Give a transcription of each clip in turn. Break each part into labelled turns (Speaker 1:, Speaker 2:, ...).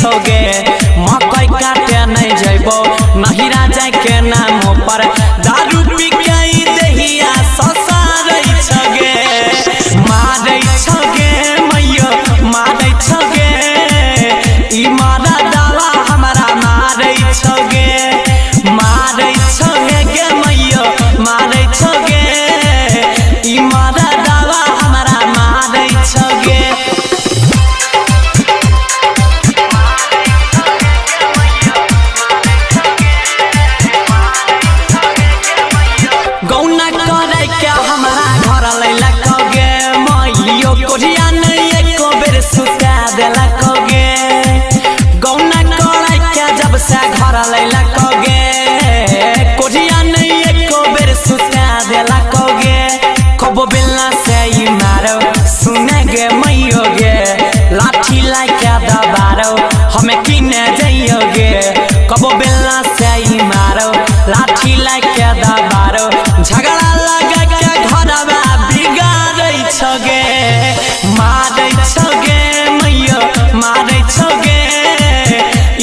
Speaker 1: छोगे मकई काटे नहीं जइबो नहिरा जाए के नाम पर दारू पी के देहिया ससारै छगे मारै छगे मैयो मारै छगे ई मारा डाला हमारा मारै छगे गे मैयो मारै छगे ई मारा डाला हमारा मारै छगे गौना करे क्या हमारा घर लैलकोगे मैयो कोढ़िया नहीं एको बेर सुता देलकोगे गौना करे क्या जब से घर लैलकोगे कोढ़िया नहीं एको बेर सुता देलकोगे कबो बेलना से ही मारो सुने गे मैयो गे लाठी लाके दबारो हमें किने जाइयोगे कबो बेलना से ही मारो लाठी लाके दबारो झगड़ा लगा के घरवा बिगाड़ै छगे मारै छगे मैयो मारै छगे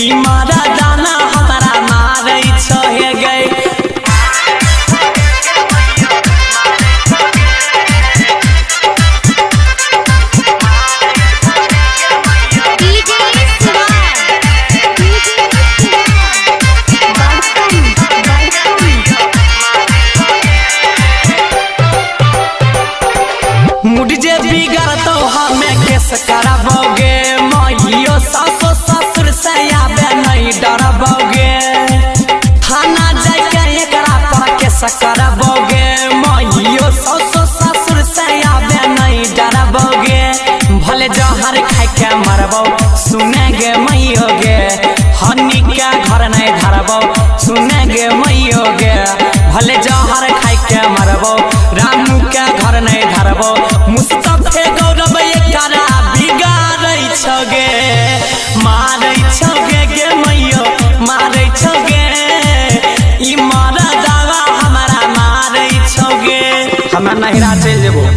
Speaker 1: ई मारा दाना हमारा मारै छगे गए मुझ जे बिगड़तो हमें केस कराबोगे मैयो सासो ससुर से आबे नहीं डरबोगे थाना जाके एकरा पर केस कराबोगे मैयो सासो ससुर से आबे नहीं डरबोगे भले जहर खाए के मरबो सुने गे मैयो गे हनी के घर नहीं धरबो सुने गे मैयो गे भले जहर खाए के मरबो रामू के घर नहीं धरबो मुस्तफे गौरव एकरा बिगाड़ै छगे मारै छगे गे मैयो मारै छगे ई मारा दावा हमारा मारै छगे हमरा नहिरा चल जेबो।